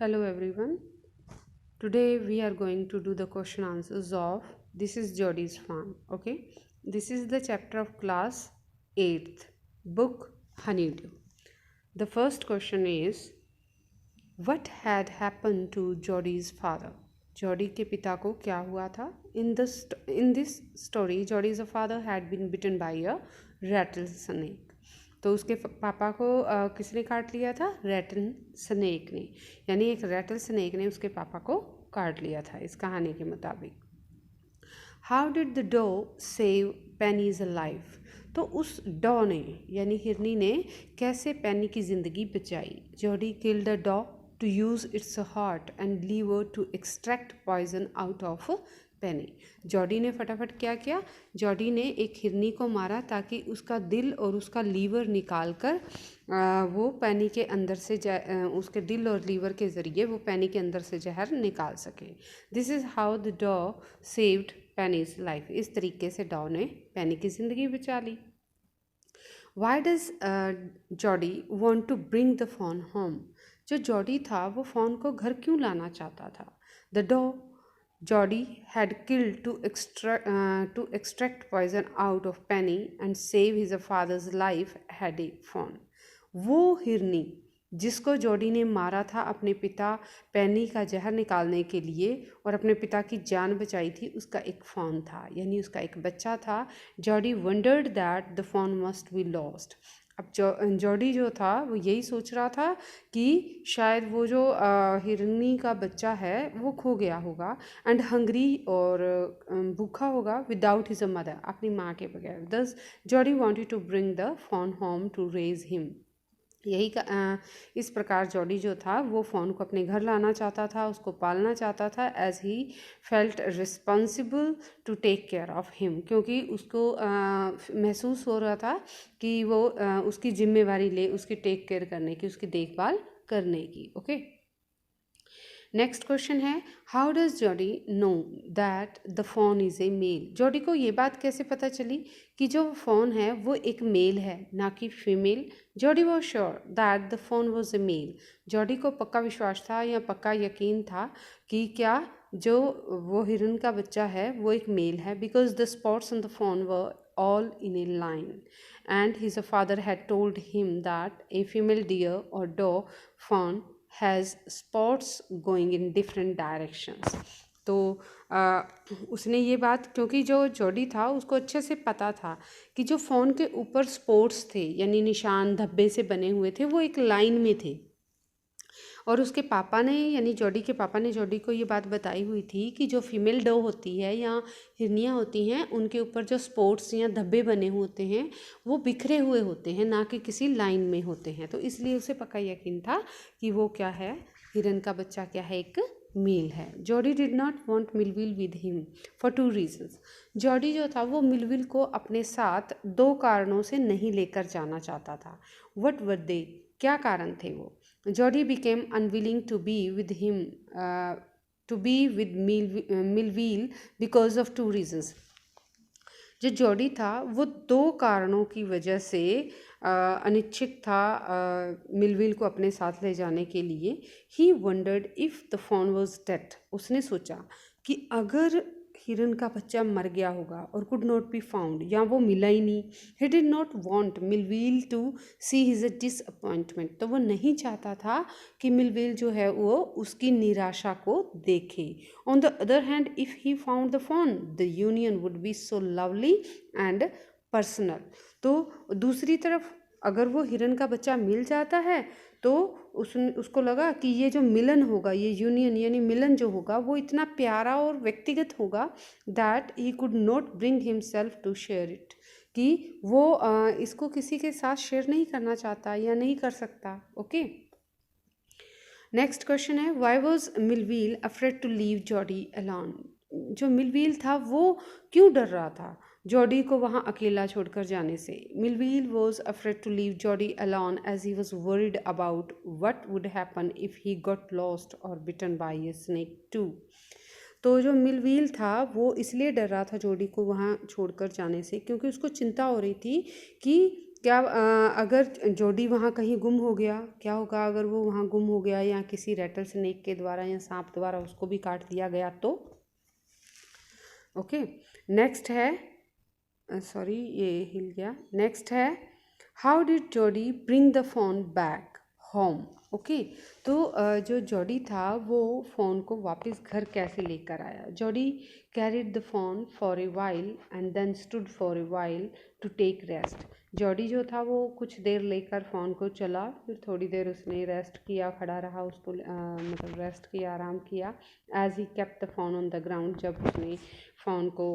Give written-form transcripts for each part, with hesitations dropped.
Hello everyone. Today we are going to do the question answers of This is Jodie's Farm. Okay. This is the chapter of class 8th book Honeydew. The first question is What had happened to Jodie's father? Jordi के पिता को क्या हुआ था? In this story, Jodie's father had been bitten by a rattlesnake. तो उसके पापा को किसने काट लिया था? रैटल स्नेक ने, यानी एक रैटल स्नेक ने उसके पापा को काट लिया था इस कहानी के मुताबिक. हाउ डिड द डॉ सेव पेनीज लाइफ? तो उस डॉ ने यानी हिरनी ने कैसे पेनी की ज़िंदगी बचाई? जॉडी किल्ड अ डॉ to use its heart and liver to extract poison out of Penney. Jordi ने फटाफट क्या किया? जॉडी ने एक हिरनी को मारा ताकि उसका दिल और उसका लीवर निकाल कर वो पेनी के अंदर से उसके दिल और लीवर के ज़रिए वो पेनी के अंदर से जहर निकाल सके. दिस इज़ हाउ द डॉ सेव्ड पेनीज लाइफ. इस तरीके से डॉ ने पेनी की ज़िंदगी बचा ली. Why does Jody want to bring the fawn home? जो जॉडी था वो फ़ॉन को घर क्यों लाना चाहता था? The doe Jody had killed to extract poison out of Penny and save his father's life had a fawn. वो हिरनी जिसको जॉडी ने मारा था अपने पिता पेनी का जहर निकालने के लिए और अपने पिता की जान बचाई थी, उसका एक फॉन था, यानी उसका एक बच्चा था. Jody wondered that the fawn must be lost. अब जॉडी जो था वो यही सोच रहा था कि शायद वो जो हिरनी का बच्चा है वो खो गया होगा एंड हंग्री और भूखा होगा विदाउट हिज मदर, अपनी माँ के बगैर. Thus Jody wanted to bring the fawn home to raise him. इस प्रकार जॉडी जो था वो फ़ोन को अपने घर लाना चाहता था, उसको पालना चाहता था, as he felt responsible to take care of him, क्योंकि उसको महसूस हो रहा था कि वो उसकी जिम्मेवारी ले, उसकी टेक केयर करने की, उसकी देखभाल करने की. ओके. नेक्स्ट क्वेश्चन है how does Jody know that the fawn is a male? Jody को ये बात कैसे पता चली कि जो फ़ोन है वो एक मेल है ना कि female? Jody was sure that the fawn was a male. Jody को पक्का विश्वास था या पक्का यकीन था कि क्या जो वो हिरन का बच्चा है वो एक मेल है, because the spots on the phone were all in a line and his father had told him that a female deer or doe fawn has spots going in different directions. तो उसने ये बात, क्योंकि जो Jody था उसको अच्छे से पता था कि जो फ़ोन के ऊपर स्पॉट्स थे यानी निशान धब्बे से बने हुए थे वो एक लाइन में थे, और उसके पापा ने यानी जॉडी के पापा ने जॉडी को ये बात बताई हुई थी कि जो फीमेल डो होती है या हिरनियाँ होती हैं उनके ऊपर जो स्पॉट्स या धब्बे बने होते हैं वो बिखरे हुए होते हैं, ना कि किसी लाइन में होते हैं. तो इसलिए उसे पक्का यकीन था कि वो क्या है, हिरन का बच्चा क्या है, एक मेल है. Jody did not want Millwheel with him for 2 reasons. Jody जो था वो मिलविल को अपने साथ 2 कारणों से नहीं लेकर जाना चाहता था. वट वर दे? क्या कारण थे वो? Jody became unwilling to be with him, to be with Millville because of 2 reasons. जो जॉडी था वो 2 कारणों की वजह से अनिच्छुक था मिलविल को अपने साथ ले जाने के लिए. He wondered if the fawn was dead. उसने सोचा कि अगर हिरन का बच्चा मर गया होगा और कुड नॉट बी फाउंड, या वो मिला ही नहीं. He did not want Millwheel to see his a disappointment. तो वो नहीं चाहता था कि मिलविल जो है वो उसकी निराशा को देखे. On the other hand if he found the phone the union would be so lovely and personal. तो दूसरी तरफ अगर वो हिरन का बच्चा मिल जाता है तो उसको लगा कि ये जो मिलन होगा, ये यूनियन यानी मिलन जो होगा वो इतना प्यारा और व्यक्तिगत होगा that he could not bring himself to share it, कि वो इसको किसी के साथ शेयर नहीं करना चाहता या नहीं कर सकता. ओके. नेक्स्ट क्वेश्चन है why was Millwheel afraid to leave Jody alone? जो मिलविल था वो क्यों डर रहा था जॉडी को वहाँ अकेला छोड़कर जाने से? Millwheel was afraid to leave Jody alone as he was worried about what would happen if he got lost और bitten by a snake too. तो जो मिलविल था वो इसलिए डर रहा था जॉडी को वहाँ छोड़कर जाने से क्योंकि उसको चिंता हो रही थी कि क्या अगर जोडी वहाँ कहीं गुम हो गया, क्या होगा अगर वो वहाँ गुम हो गया या किसी रैटल स्नेक के द्वारा या सांप द्वारा उसको भी काट दिया गया तो? ओके, नेक्स्ट है, सॉरी ये हिल गया। नेक्स्ट है, हाउ डिड जोडी bring the phone back home? Okay, तो जो जॉडी था वो फ़ोन को वापस घर कैसे लेकर आया? Jody carried the fawn for a while and then stood for a while to take rest. Jody जो था वो कुछ देर लेकर फ़ोन को चला, फिर थोड़ी देर उसने रेस्ट किया, खड़ा रहा, उसको मतलब रेस्ट किया, आराम किया। As he kept the fawn on the ground, जब उसने फ़ोन को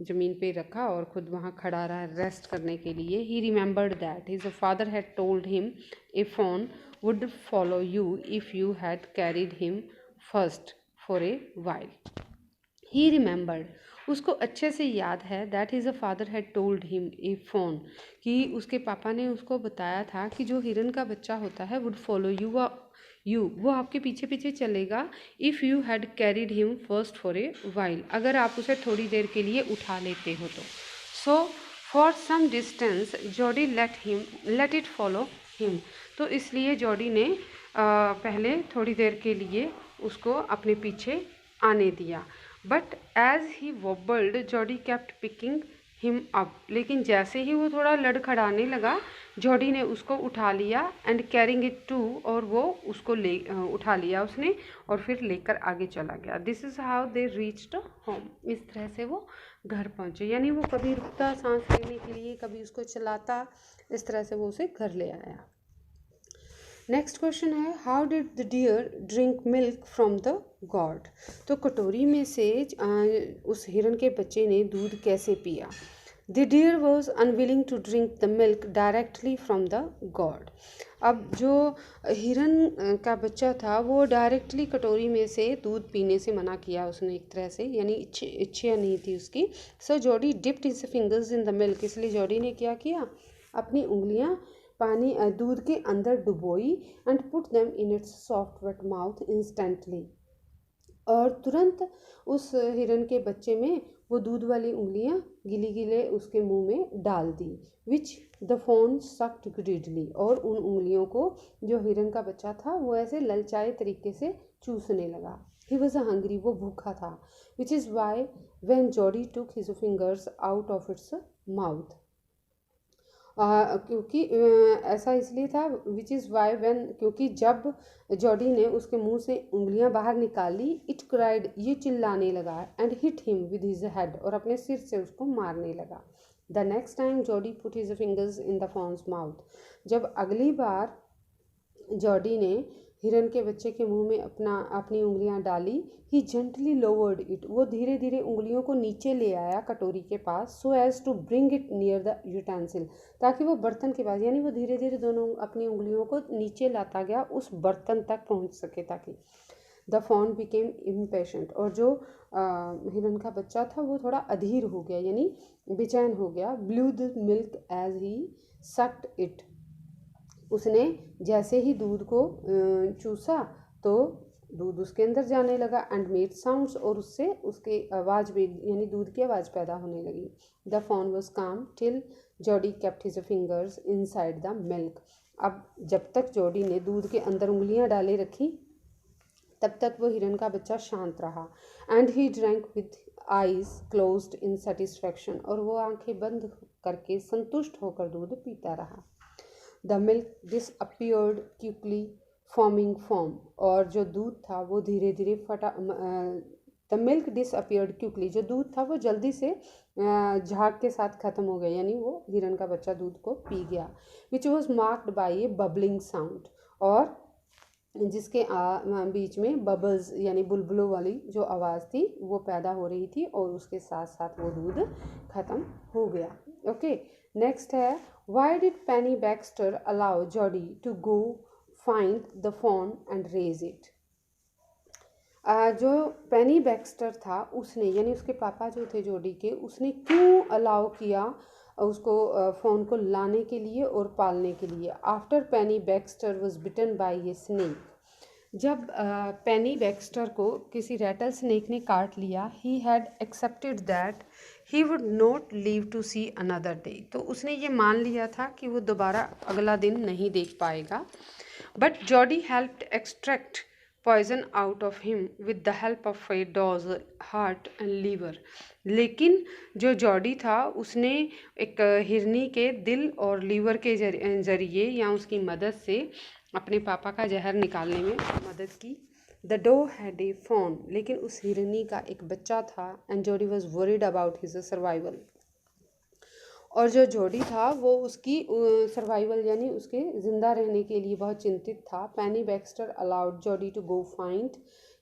ज़मीन पे रखा और ख़ुद वहाँ खड़ा रहा रेस्ट करने के लिए। ही remembered that his father had told him a phone would follow you if you had carried him first for a while. He remembered, उसको अच्छे से याद है, that his father had told him a phone, कि उसके पापा ने उसको बताया था कि जो हिरन का बच्चा होता है would follow you, वो आपके पीछे पीछे चलेगा, if you had carried him first for a while, अगर आप उसे थोड़ी देर के लिए उठा लेते हो तो। So for some distance Jody let it follow him, तो इसलिए जॉडी ने पहले थोड़ी देर के लिए उसको अपने पीछे आने दिया। But as he wobbled Jody kept picking him up, लेकिन जैसे ही वो थोड़ा लड़खड़ाने लगा जॉडी ने उसको उठा लिया एंड कैरिंग इट टू, और वो उसको उठा लिया उसने और फिर लेकर आगे चला गया। This is how they reached home, इस तरह से वो घर पहुँचे। यानी वो कभी रुकता सांस लेने के लिए, कभी उसको चलाता, इस तरह से वो उसे घर ले आया। नेक्स्ट क्वेश्चन है, how did the deer drink milk from the gourd? तो कटोरी में से उस हिरन के बच्चे ने दूध कैसे पिया? The deer was unwilling to drink the milk directly from the gourd. अब जो हिरन का बच्चा था वो डायरेक्टली कटोरी में से दूध पीने से मना किया उसने एक तरह से, यानी इच्छा नहीं थी उसकी। So Jody dipped his fingers in the milk, इसलिए जॉडी ने क्या किया, अपनी उंगलियां पानी दूध के अंदर डुबोई and put them in its soft wet mouth instantly, और तुरंत उस हिरन के बच्चे में वो दूध वाली उंगलियां गिले गिले उसके मुंह में डाल दी। Which the fawn sucked greedily, और उन उंगलियों को जो हिरन का बच्चा था वो ऐसे ललचाए तरीके से चूसने लगा। ही वॉज हंग्री, वो भूखा था। Which is why when Jordi took his fingers out of its mouth, क्योंकि ऐसा इसलिए था, विच इज़ वाई व्हेन, क्योंकि जब जॉडी ने उसके मुंह से उंगलियां बाहर निकाली, इट क्राइड, ये चिल्लाने लगा, and hit him with his head, और अपने सिर से उसको मारने लगा। The next time Jordi put his fingers in the fawns mouth, जब अगली बार जॉडी ने हिरन के बच्चे के मुंह में अपनी उंगलियां डाली, ही जेंटली लोवर्ड इट, वो धीरे धीरे उंगलियों को नीचे ले आया कटोरी के पास, so as to bring it near the utensil, ताकि वो बर्तन के पास, यानी वो धीरे धीरे दोनों अपनी उंगलियों को नीचे लाता गया उस बर्तन तक पहुंच सके ताकि। द फॉन बिकेम इम्पेशेंट, और जो हिरन का बच्चा था वो थोड़ा अधीर हो गया, यानी बेचैन हो गया। Blew the milk as he sucked it, उसने जैसे ही दूध को चूसा तो दूध उसके अंदर जाने लगा, एंड मेड साउंड्स, और उससे उसकी आवाज़ भी, यानी दूध की आवाज़ पैदा होने लगी। द फॉन वॉज काम till Jordi kept his fingers inside the milk, अब जब तक जॉडी ने दूध के अंदर उंगलियां डाले रखी तब तक वो हिरन का बच्चा शांत रहा। And he drank with eyes closed in satisfaction, और वो आंखें बंद करके संतुष्ट होकर दूध पीता रहा। The milk disappeared quickly forming form, और जो दूध था वो धीरे धीरे द मिल्क डिसअपियर्ड क्विकली, जो दूध था वो जल्दी से झाग के साथ ख़त्म हो गया, यानी वो हिरन का बच्चा दूध को पी गया। Which was marked by A bubbling sound, और जिसके बीच में बबल्स यानी बुलबुलों वाली जो आवाज़ थी वो पैदा हो रही थी, और उसके साथ साथ वो दूध ख़त्म हो गया। ओके, नेक्स्ट है, why did Penny Baxter allow Jody to go find the fawn and raise it? जो पेनी बैक्स्टर था उसने, यानी उसके पापा जो थे जॉडी के, उसने क्यों अलाउ किया उसको फ़ोन को लाने के लिए और पालने के लिए? After Penny Baxter was bitten by a snake, जब पेनी बैक्स्टर को किसी रैटल स्नेक ने काट लिया, he had accepted that he would not live to see another day. तो उसने ये मान लिया था कि वो दोबारा अगला दिन नहीं देख पाएगा। But Jody helped extract poison out of him with the help of a doe's heart and liver. लेकिन जो जॉडी था उसने एक हिरनी के दिल और लीवर के जरिए या उसकी मदद से अपने पापा का जहर निकालने में मदद की। The doe had a fawn, लेकिन उस हिरनी का एक बच्चा था and Jody was worried about his survival. और जो जॉडी था वो उसकी सर्वाइवल यानी उसके ज़िंदा रहने के लिए बहुत चिंतित था। Penny Baxter allowed Jody to go find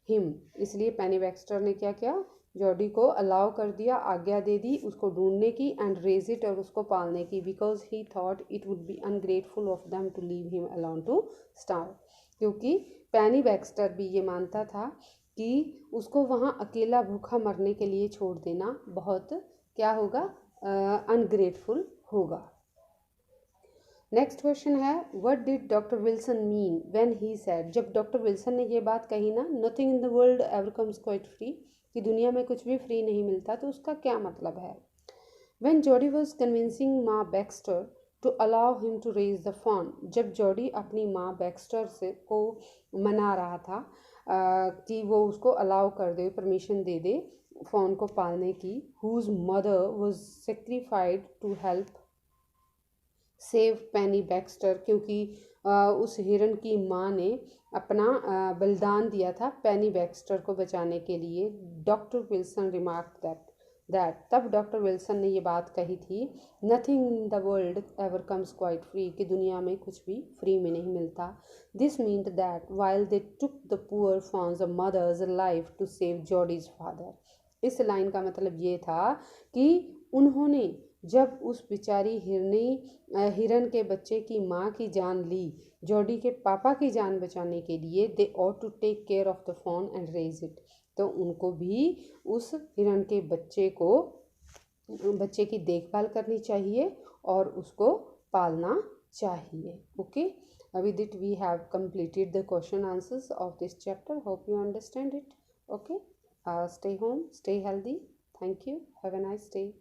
him, इसलिए पेनी बैक्स्टर ने क्या किया, जॉडी को अलाउ कर दिया, आज्ञा दे दी उसको ढूंढने की एंड रेज इट, और उसको पालने की, because he thought it would be ungrateful of them to leave him alone to starve. क्योंकि पेनी बैक्स्टर भी ये मानता था कि उसको वहाँ अकेला भूखा मरने के लिए छोड़ देना बहुत क्या होगा, अनग्रेटफुल होगा। नेक्स्ट क्वेश्चन है, what did doctor Wilson mean when he said, जब डॉक्टर विल्सन ने ये बात कही ना, nothing in the world ever comes quite free, कि दुनिया में कुछ भी फ्री नहीं मिलता, तो उसका क्या मतलब है। When Jody was convincing Ma Baxter to allow him to raise the fawn, जब जॉडी अपनी माँ बैक्स्टर से को मना रहा था कि वो उसको अलाउ कर दे, परमिशन दे दे फॉन को पालने की, whose mother was sacrificed to help save Penny Baxter, क्योंकि उस हिरन की माँ ने अपना बलिदान दिया था पेनी बैक्स्टर को बचाने के लिए। डॉक्टर विल्सन रिमार्क दैट तब डॉक्टर विल्सन ने ये बात कही थी, nothing in the world ever comes quite free, कि दुनिया में कुछ भी फ्री में नहीं मिलता। This meant that while they took the poor fawn's mother's life to save Jody's father. इस लाइन का मतलब ये था कि उन्होंने जब उस बेचारी हिरन के बच्चे की माँ की जान ली जॉडी के पापा की जान बचाने के लिए, they ought to take care of the fawn and raise it, तो उनको भी उस हिरन के बच्चे की देखभाल करनी चाहिए और उसको पालना चाहिए। Okay, with it we have completed the question answers of this chapter. Hope you understand it. Okay, stay home, stay healthy. Thank you. Have a nice day.